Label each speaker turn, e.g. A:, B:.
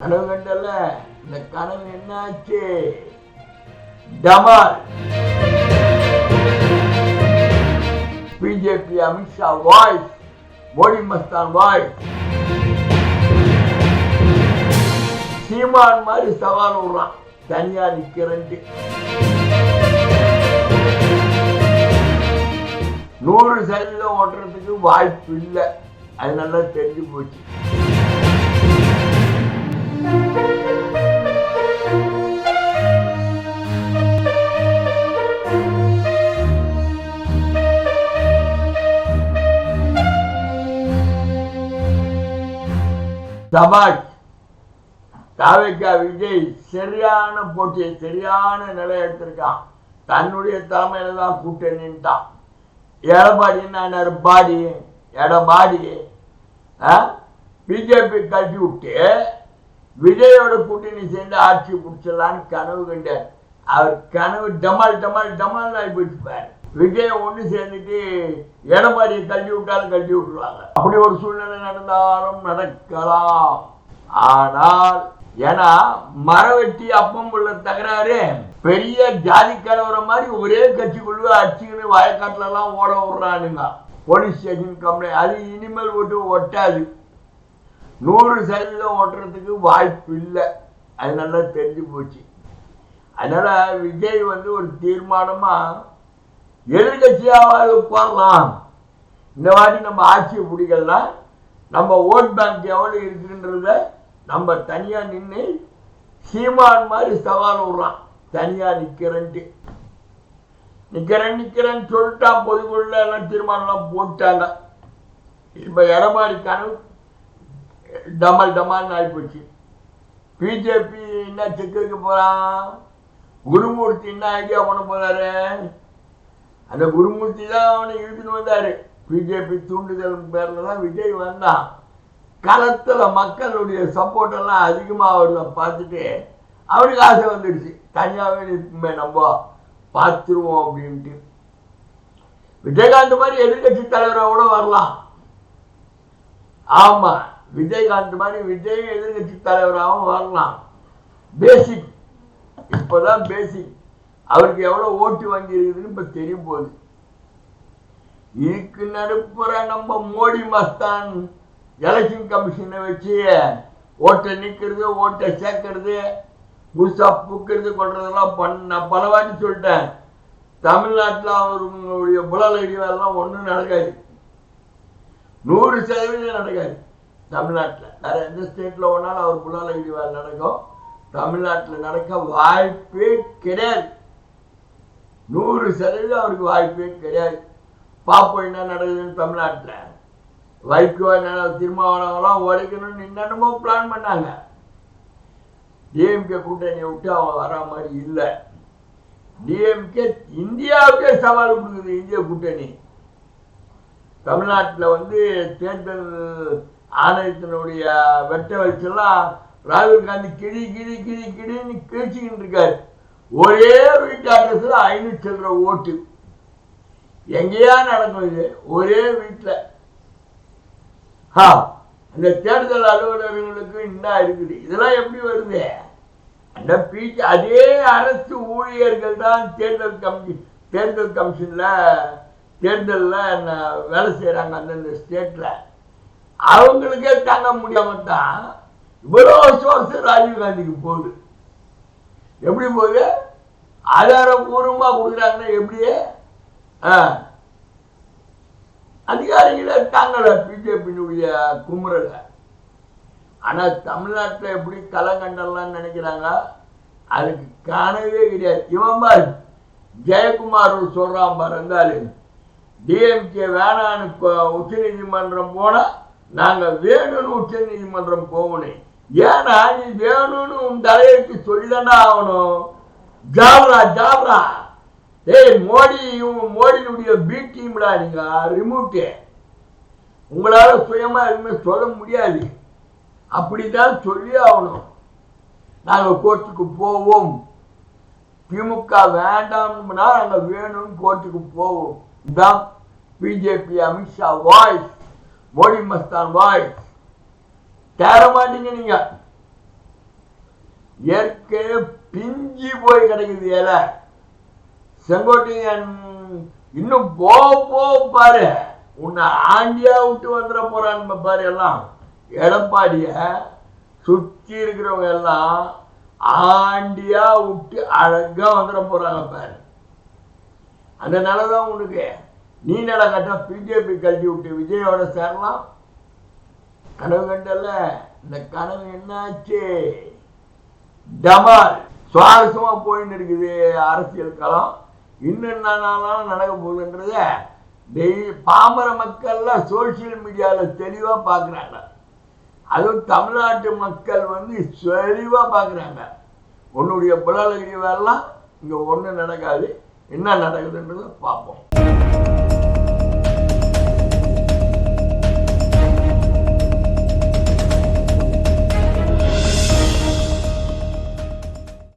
A: கனவு கண்டல இந்த கனவு என்னாச்சு? டமால் BJP Amit Shah voice, Modi Mastan voice. சீமான் மாதிரி சவால் விடுறான், தனியா நிக்கிறேன்ட்டு. 100% ஓட்டுறதுக்கு வாய்ப்பு இல்லை, அது நல்லா தெரிஞ்சு போச்சு. சபாஷ், தாவேகா விஜய் சரியான போட்டியை சரியான நிலை எடுத்திருக்கான். தன்னுடைய தலைமையில தான் கூட்டணின்ட்டான். எடப்பாடி பாடி எடப்பாடி பிஜேபி கட்டி விட்டு விஜயோட கூட்டணி சேர்ந்து ஆட்சி பிடிச்சிடலான்னு கனவு கண்டார். அவர் கனவு டமால் டமால் டமால் ஆகி போயிட்டு. விஜய் ஒன்று சேர்ந்துட்டு எடப்பாடியை கட்டி விட்டாலும் கட்டி விட்டுருவாங்க. அப்படி ஒரு சூழ்நிலை நடந்தாலும் நடக்கலாம். ஆனால் ஏன்னா மரவெட்டி அப்பம் உள்ள தகராறு பெரிய ஜாதி கலவர மாதிரி ஒரே கட்சிக்குள்ள அடிச்சுக்கின்னு வயக்காட்டுல எல்லாம் ஓட விடுறானுங்க. போலீஸ் ஸ்டேஷன் கம்ப்ளைண்ட், அது இனிமேல் ஓட்டு ஒட்டாது. 100% ஓட்டுறதுக்கு வாய்ப்பு இல்லை, அது நல்லா தெரிஞ்சு போச்சு. அதனால விஜய் ஒரு தீர்மானமா எதிர்கட்சியாவது உட்காரலாம். இந்த மாதிரி நம்ம ஆட்சியை பிடிக்கலாம், நம்ம ஓட் பேங்க் எவ்வளவு இருக்குன்றத நம்ம தனியா நின்று சீமான் மாதிரி சவால் விடுறான். தனியா நிக்கிறேன்ட்டு நிக்கிறேன்னு சொல்லிட்டான். பொதுக்குள்ள எல்லாம் தீர்மானம் போட்டாங்க. இப்ப எடப்பாடி கனவு டமால் டமால்னு ஆகிப்போச்சு. பிஜேபி என்ன செக் வைக்க போறான்? குருமூர்த்தி என்ன ஐடியா பண்ண போறாரு? அந்த குருமூர்த்தி தான் அவனை இழுத்துன்னு வந்தாரு. பிஜேபி தூண்டுதல் பேர்ல தான் விஜய் வந்தான். களத்துல மக்களுடைய சப்போர்ட் எல்லாம் அதிகமா அவரை பார்த்துட்டு அவருக்கு ஆசை வந்துடுச்சு, தனியாவே இருக்குமே நம்ம பார்த்துருவோம் அப்படின்ட்டு. விஜயகாந்த் மாதிரி எதிர்கட்சி தலைவரோட வரலாம். ஆமா, விஜயகாந்த் மாதிரி விஜய் எதிர்கட்சி தலைவராகவும் வரலாம். பேசிக், இப்பதான் பேசிக். அவருக்கு எவ்வளவு ஓட்டு வாங்கி இருக்குதுன்னு இப்ப தெரியும் போகுது. இதுக்கு நடுப்புற நம்ம மோடி மஸ்தான் எலெக்ஷன் கமிஷனை வச்சு ஓட்டை நிக்கிறது, ஓட்டை சேர்க்கறது, புதுசா புக்கிறது, கொள்றதெல்லாம் பண்ண பல வாட்டி சொல்லிட்டேன். தமிழ்நாட்டில் அவருடைய புலல் இடிவெல்லாம் ஒன்றும் நடக்காது, 100% நடக்காது. தமிழ்நாட்டில் வேற எந்த ஸ்டேட்ல ஒன்னாலும் அவர் புலல் இடிவால் நடக்கும், தமிழ்நாட்டில் நடக்க வாய்ப்பே கிடையாது. 100% அவருக்கு வாய்ப்பே கிடையாது. பாப்போம் என்ன நடக்குதுன்னு. தமிழ்நாட்டில் வைகோ திருமாவளவெல்லாம் உடைக்கணும்னு என்னென்னமோ பிளான் பண்ணாங்க. டிஎம்கே கூட்டணியை விட்டு அவங்க வர மாதிரி இல்லை. டிஎம்கே இந்தியாவுக்கே சவால் கொடுக்குது. இந்திய கூட்டணி தமிழ்நாட்டில் தேர்தல் ஆணையத்தினுடைய வெட்ட வச்செல்லாம் ராகுல் காந்தி கிழி கிழி கிழி கிழின்னு கிழிச்சுக்கிட்டு இருக்காரு. ஒரே வீட்டு அட்ரஸ்ல 500 சில்லற ஓட்டு. எங்கேயா நடக்கும் இது? ஒரே வீட்டுல. அந்த தேர்தல் அலுவலர்களுக்கு என்ன இருக்குது? இதெல்லாம் எப்படி வருது? அந்த அதே அரசு ஊழியர்கள் தான் தேர்தல் கமிஷன்ல தேர்தலில் வேலை செய்யறாங்க. அந்தந்த ஸ்டேட்ல அவங்களுக்கே தாங்க முடியாம தான் இவ்வளவு சோர்ஸ் ராஜீவ் காந்திக்கு போகுது. எப்படி போகுது? ஆதாரபூர்வமா கொடுக்குறாங்கன்னா எப்படியே அதிகாரிகளே தாங்கல பிஜேபியினுடைய குமுறல. ஆனா தமிழ்நாட்டில் எப்படி கலங்கண்டலாம் நினைக்கிறாங்க, அதுக்கு காணவே கிடையாது. இவன் பாரு ஜெயக்குமார் சொல்றான் பாரு, இருந்தாலும் டிஎம்கே வேணான்னு உச்ச நீதிமன்றம் போனா நாங்க வேணும்னு உச்ச நீதிமன்றம் போகணும். ஏன்னா நீ வேணும்னு உன் தலையெழுத்து சொல்லிதானே ஆகணும். ஜாப்ரா ஜாப்ரா மோடியினுடைய பி டீம்டா நீங்க ரிமூட். உங்களால சுயமா எதுவுமே சொல்ல முடியாது. அப்படித்தான் சொல்லி ஆகணும். நாங்க கோர்ட்டுக்கு போவோம், திமுக வேண்டாம்னா நாங்க வேணும்னு கோர்ட்டுக்கு போவோம். இதுதான் BJP Amit Shah voice, Modi Mastan voice. தேர மாட்டீங்க நீங்க. ஏற்கனவே பிஞ்சி போய் கிடைக்குது ஏல. செங்கோட்டையன் இன்னும் போ பாரு, உன்னை ஆண்டியா விட்டு வந்துட போறான் பாரு. எல்லாம் எடப்பாடிய சுற்றி இருக்கிறவங்க எல்லாம் ஆண்டியா விட்டு அழகா வந்துட போறாங்க பாரு. அதனாலதான் உனக்கு நீ நட கட்ட பிஜேபி கழட்டி விட்டு விஜயோட சேரலாம். கனவு கண்டல, இந்த கனவு என்னாச்சு? டமால் சுவாரஸ்யமா போயின்னு இருக்குது அரசியல் களம். இன்னும் என்னன்னாலும் நடக்க போகுதுன்றத பாமர மக்கள்லாம் சோசியல் மீடியால தெளிவா பாக்குறாங்க. அதுவும் தமிழ்நாட்டு மக்கள் தெளிவா பாக்குறாங்க. உன்னுடைய புலகிரி வேலாம் இங்க ஒண்ணு நடக்காது. என்ன நடக்குதுன்றத பார்ப்போம்.